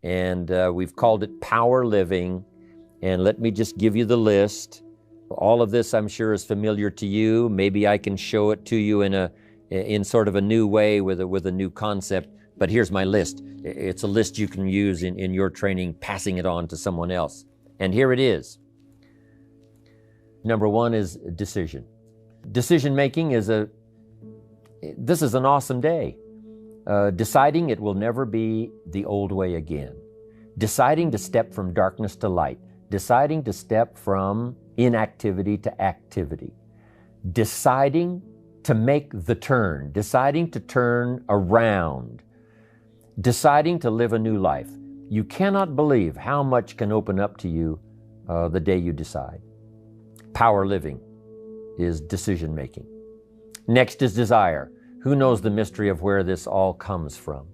and we've called it Power Living. And let me just give you the list. All of this, I'm sure, is familiar to you. Maybe I can show it to you in sort of a new way with a new concept. But here's my list. It's a list you can use in your training, passing it on to someone else. And here it is. Number one is decision. Decision making this is an awesome day. Deciding it will never be the old way again. Deciding to step from darkness to light. Deciding to step from inactivity to activity. Deciding to make the turn. Deciding to turn around. Deciding to live a new life. You cannot believe how much can open up to you the day you decide. Power living is decision making. Next is desire. Who knows the mystery of where this all comes from?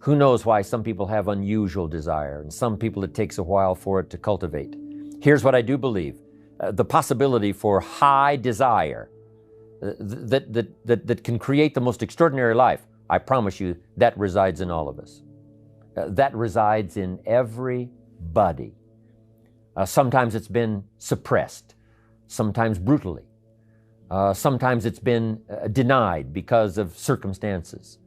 Who knows why some people have unusual desire and some people it takes a while for it to cultivate? Here's what I do believe. The possibility for high desire that can create the most extraordinary life, I promise you, that resides in all of us. That resides in everybody. Sometimes it's been suppressed, sometimes brutally. Sometimes it's been denied because of circumstances.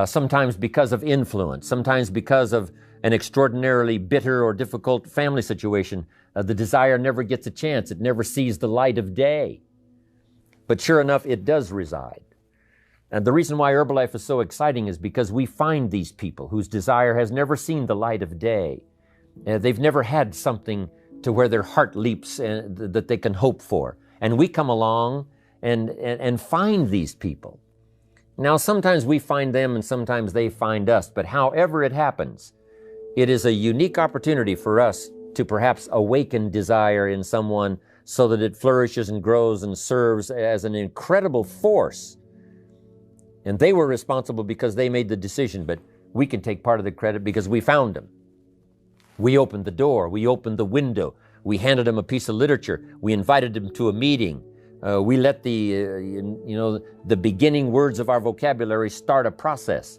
Sometimes because of influence, sometimes because of an extraordinarily bitter or difficult family situation. The desire never gets a chance. It never sees the light of day. But sure enough, it does reside. And the reason why Herbalife is so exciting is because we find these people whose desire has never seen the light of day. They've never had something to where their heart leaps that they can hope for. And we come along and find these people. Now, sometimes we find them and sometimes they find us, but however it happens, it is a unique opportunity for us to perhaps awaken desire in someone so that it flourishes and grows and serves as an incredible force. And they were responsible because they made the decision, but we can take part of the credit because we found them. We opened the door, we opened the window, we handed them a piece of literature, we invited them to a meeting, we let the beginning words of our vocabulary start a process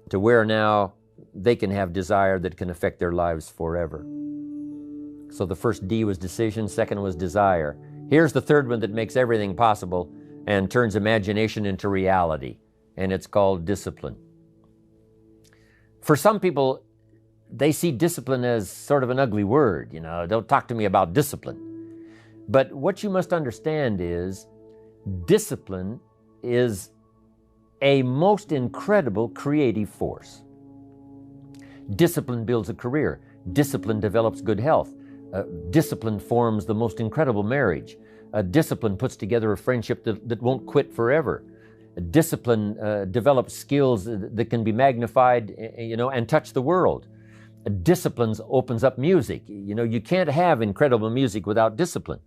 to where now they can have desire that can affect their lives forever. So the first D was decision, second was desire. Here's the third one that makes everything possible and turns imagination into reality, and it's called discipline. For some people, they see discipline as sort of an ugly word. Don't talk to me about discipline. But what you must understand is discipline is a most incredible creative force. Discipline builds a career. Discipline develops good health. Discipline forms the most incredible marriage. Discipline puts together a friendship that won't quit forever. Discipline develops skills that can be magnified, and touch the world. Discipline opens up music. You can't have incredible music without discipline.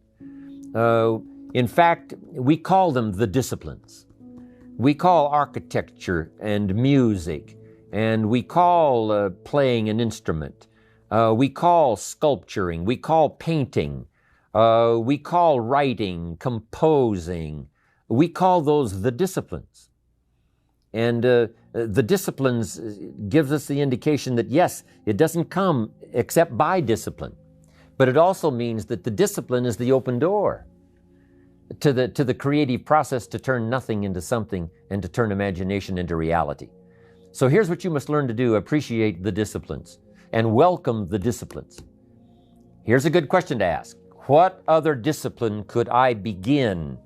In fact, we call them the disciplines. We call architecture and music, and we call playing an instrument. We call sculpturing. We call painting. We call writing, composing. We call those the disciplines. And the disciplines gives us the indication that yes, it doesn't come except by discipline. But it also means that the discipline is the open door to the creative process to turn nothing into something and to turn imagination into reality. So here's what you must learn to do. Appreciate the disciplines and welcome the disciplines. Here's a good question to ask. What other discipline could I begin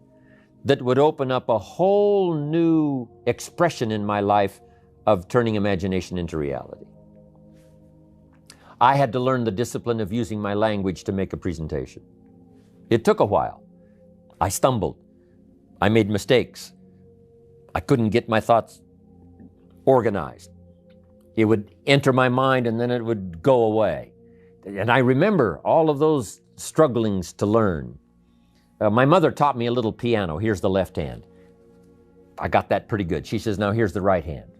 that would open up a whole new expression in my life of turning imagination into reality? I had to learn the discipline of using my language to make a presentation. It took a while. I stumbled. I made mistakes. I couldn't get my thoughts organized. It would enter my mind and then it would go away. And I remember all of those strugglings to learn. My mother taught me a little piano. Here's the left hand. I got that pretty good. She says, now here's the right hand.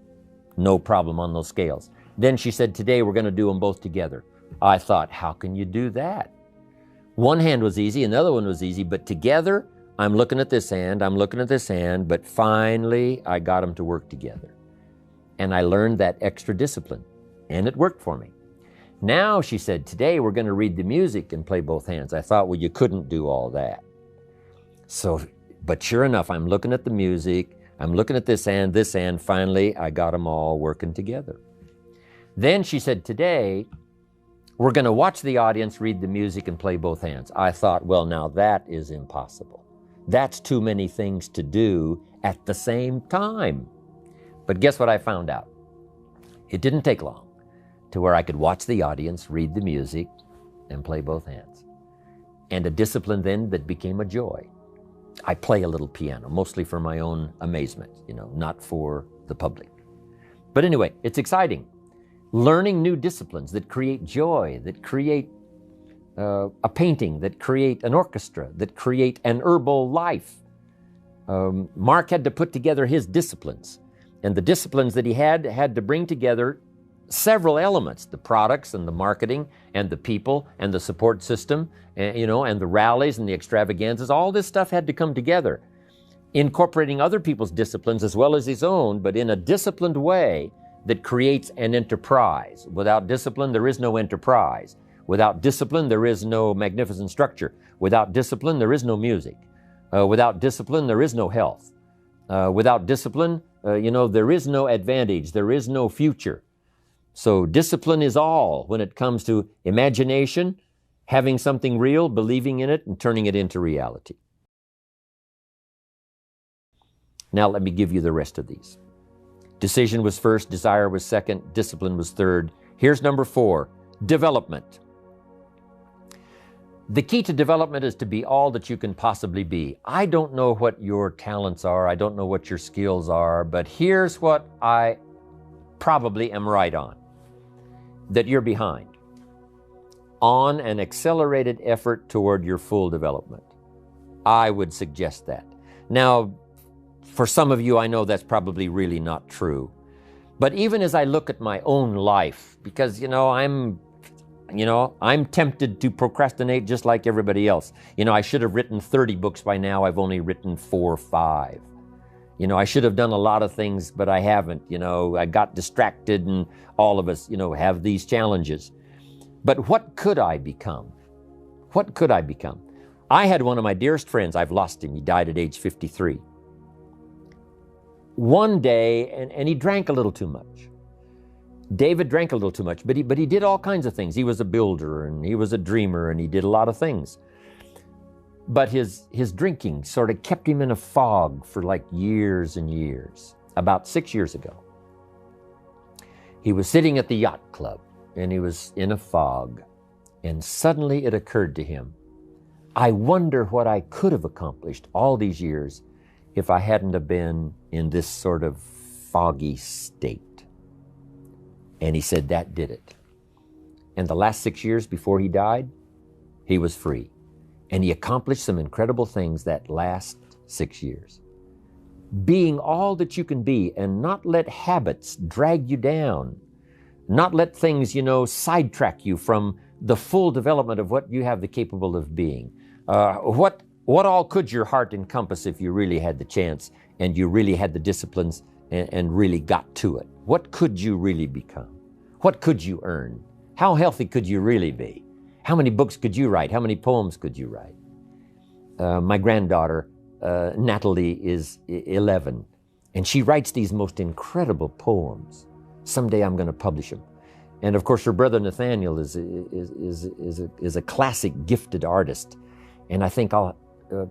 No problem on those scales. Then she said, today we're going to do them both together. I thought, how can you do that? One hand was easy, another one was easy, but together, I'm looking at this hand, I'm looking at this hand, but finally I got them to work together. And I learned that extra discipline. And it worked for me. Now, she said, today we're going to read the music and play both hands. I thought, well, you couldn't do all that. So, but sure enough, I'm looking at the music, I'm looking at this hand, finally I got them all working together. Then she said, today we're going to watch the audience read the music and play both hands. I thought, well, now that is impossible. That's too many things to do at the same time. But guess what I found out? It didn't take long to where I could watch the audience read the music and play both hands. And a discipline then that became a joy. I play a little piano, mostly for my own amazement, not for the public. But anyway, it's exciting. Learning new disciplines that create joy, that create a painting, that create an orchestra, that create an herbal life. Mark had to put together his disciplines. And the disciplines that he had to bring together several elements, the products and the marketing and the people and the support system, and the rallies and the extravaganzas. All this stuff had to come together, incorporating other people's disciplines as well as his own, but in a disciplined way that creates an enterprise. Without discipline, there is no enterprise. Without discipline, there is no magnificent structure. Without discipline, there is no music. Without discipline, there is no health. Without discipline, there is no advantage. There is no future. So discipline is all when it comes to imagination, having something real, believing in it, and turning it into reality. Now let me give you the rest of these. Decision was first, desire was second, discipline was third. Here's number 4, development. The key to development is to be all that you can possibly be. I don't know what your talents are, I don't know what your skills are, but here's what I probably am right on. That you're behind on an accelerated effort toward your full development. I would suggest that. Now, for some of you, I know that's probably really not true. But even as I look at my own life, because, I'm tempted to procrastinate just like everybody else. I should have written 30 books by now. I've only written 4 or 5. I should have done a lot of things, but I haven't. I got distracted, and all of us, have these challenges. But what could I become? What could I become? I had one of my dearest friends. I've lost him. He died at age 53. One day, and he drank a little too much. David drank a little too much, but he did all kinds of things. He was a builder, and he was a dreamer, and he did a lot of things. But his drinking sort of kept him in a fog for like years and years. About 6 years ago, he was sitting at the yacht club, and he was in a fog, and suddenly it occurred to him, I wonder what I could have accomplished all these years if I hadn't have been in this sort of foggy state. And he said that did it. And the last 6 years before he died, he was free. And he accomplished some incredible things that last 6 years. Being all that you can be and not let habits drag you down. Not let things, sidetrack you from the full development of what you have the capable of being. What all could your heart encompass if you really had the chance and you really had the disciplines and really got to it? What could you really become? What could you earn? How healthy could you really be? How many books could you write? How many poems could you write? My granddaughter, Natalie, is 11, and she writes these most incredible poems. Someday I'm going to publish them. And of course, her brother Nathaniel is a classic gifted artist, and I think I'll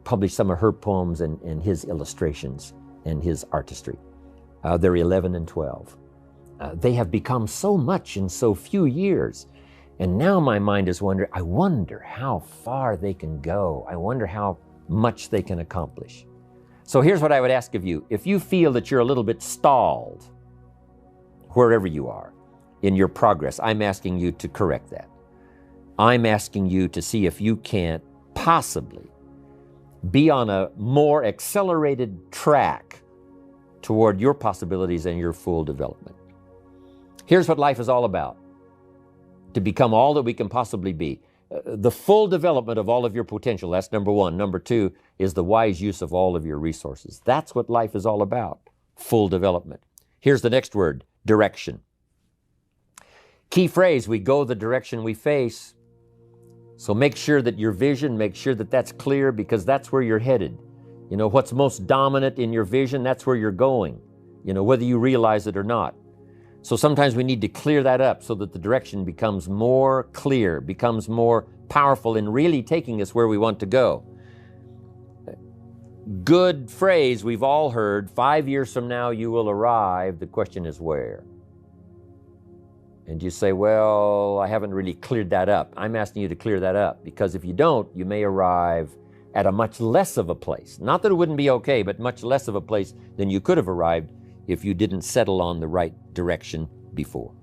publish some of her poems and his illustrations and his artistry. They're 11 and 12. They have become so much in so few years. And now my mind is wondering, I wonder how far they can go. I wonder how much they can accomplish. So here's what I would ask of you. If you feel that you're a little bit stalled, wherever you are in your progress, I'm asking you to correct that. I'm asking you to see if you can't possibly be on a more accelerated track toward your possibilities and your full development. Here's what life is all about. To become all that we can possibly be. The full development of all of your potential, that's number 1. Number 2 is the wise use of all of your resources. That's what life is all about, full development. Here's the next word, direction. Key phrase, we go the direction we face. So make sure that your vision, make sure that that's clear, because that's where you're headed. You know, what's most dominant in your vision, that's where you're going, you know, whether you realize it or not. So sometimes we need to clear that up so that the direction becomes more clear, becomes more powerful in really taking us where we want to go. Good phrase we've all heard, 5 years from now you will arrive. The question is where? And you say, well, I haven't really cleared that up. I'm asking you to clear that up, because if you don't, you may arrive at a much less of a place. Not that it wouldn't be okay, but much less of a place than you could have arrived if you didn't settle on the right direction before.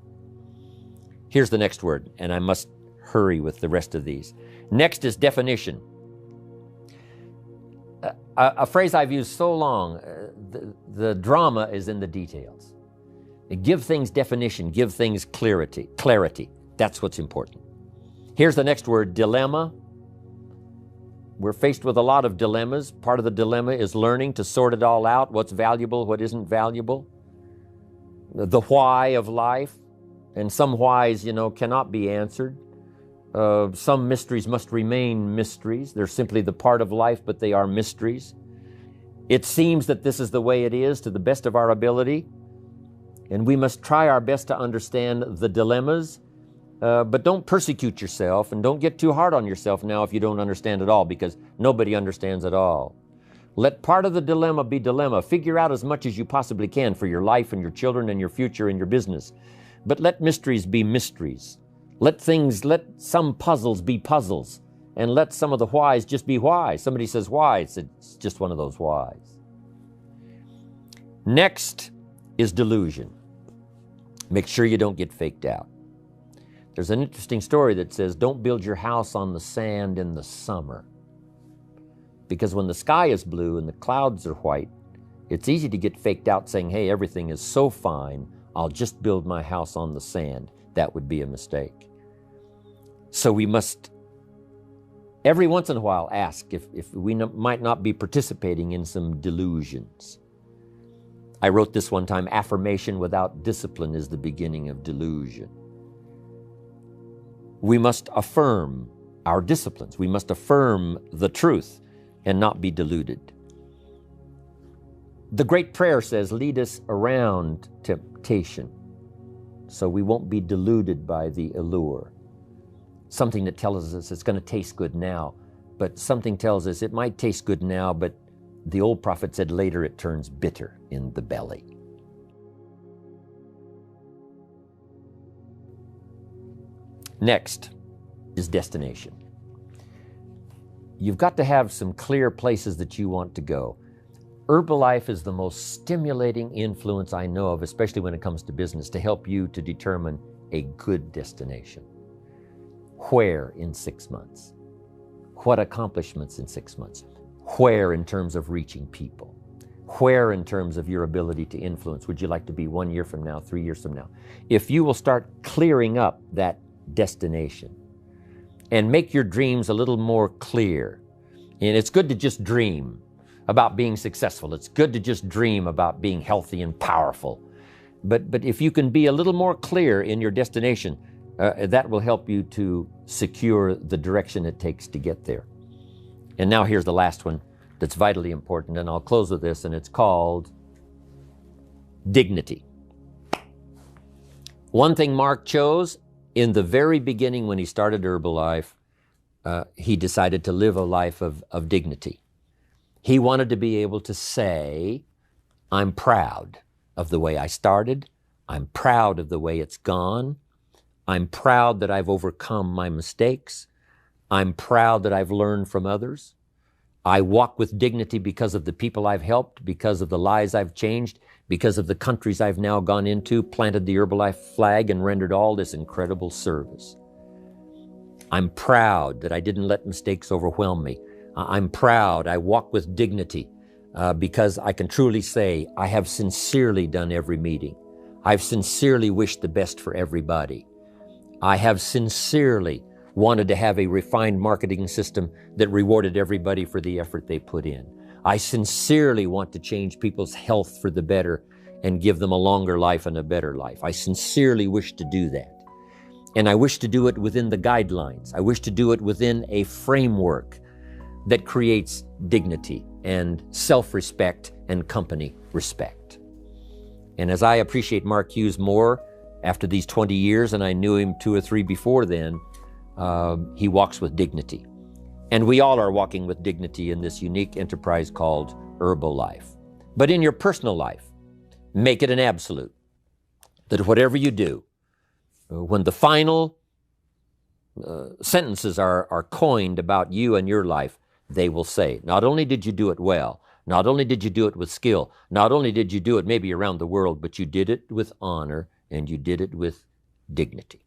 Here's the next word, and I must hurry with the rest of these. Next is definition. A phrase I've used so long, the drama is in the details. Give things definition, give things clarity. That's what's important. Here's the next word, dilemma. We're faced with a lot of dilemmas. Part of the dilemma is learning to sort it all out, what's valuable, what isn't valuable. The why of life, and some whys, you know, cannot be answered. Some mysteries must remain mysteries. They're simply the part of life, but they are mysteries. It seems that this is the way it is to the best of our ability, and we must try our best to understand the dilemmas, but don't persecute yourself and don't get too hard on yourself now if you don't understand it all, because nobody understands it all. Let part of the dilemma be dilemma. Figure out as much as you possibly can for your life and your children and your future and your business. But let mysteries be mysteries. Let some puzzles be puzzles, and let some of the whys just be whys. Somebody says why, it's just one of those whys. Next is delusion. Make sure you don't get faked out. There's an interesting story that says, don't build your house on the sand in the summer. Because when the sky is blue and the clouds are white, it's easy to get faked out saying, hey, everything is so fine, I'll just build my house on the sand. That would be a mistake. So we must, every once in a while, ask if we might not be participating in some delusions. I wrote this one time, affirmation without discipline is the beginning of delusion. We must affirm our disciplines. We must affirm the truth and not be deluded. The great prayer says, lead us around temptation so we won't be deluded by the allure. Something that tells us it's going to taste good now, but something tells us it might taste good now, but the old prophet said later it turns bitter in the belly. Next is destination. You've got to have some clear places that you want to go. Herbalife is the most stimulating influence I know of, especially when it comes to business, to help you to determine a good destination. Where in 6 months? What accomplishments in 6 months? Where in terms of reaching people? Where in terms of your ability to influence? Would you like to be 1 year from now, 3 years from now? If you will start clearing up that destination and make your dreams a little more clear, and it's good to just dream about being successful. It's good to just dream about being healthy and powerful. But if you can be a little more clear in your destination, that will help you to secure the direction it takes to get there. And now here's the last one that's vitally important, and I'll close with this, and it's called dignity. One thing Mark chose in the very beginning when he started Herbalife, he decided to live a life of dignity. He wanted to be able to say, I'm proud of the way I started. I'm proud of the way it's gone. I'm proud that I've overcome my mistakes. I'm proud that I've learned from others. I walk with dignity because of the people I've helped, because of the lives I've changed, because of the countries I've now gone into, planted the Herbalife flag, and rendered all this incredible service. I'm proud that I didn't let mistakes overwhelm me. I'm proud I walk with dignity because I can truly say I have sincerely done every meeting. I've sincerely wished the best for everybody. I have sincerely wanted to have a refined marketing system that rewarded everybody for the effort they put in. I sincerely want to change people's health for the better and give them a longer life and a better life. I sincerely wish to do that. And I wish to do it within the guidelines. I wish to do it within a framework that creates dignity and self-respect and company respect. And as I appreciate Mark Hughes more after these 20 years, and I knew him 2 or 3 before then, he walks with dignity. And we all are walking with dignity in this unique enterprise called Herbalife. But in your personal life, make it an absolute that whatever you do, when the final sentences are coined about you and your life, they will say, not only did you do it well, not only did you do it with skill, not only did you do it maybe around the world, but you did it with honor and you did it with dignity.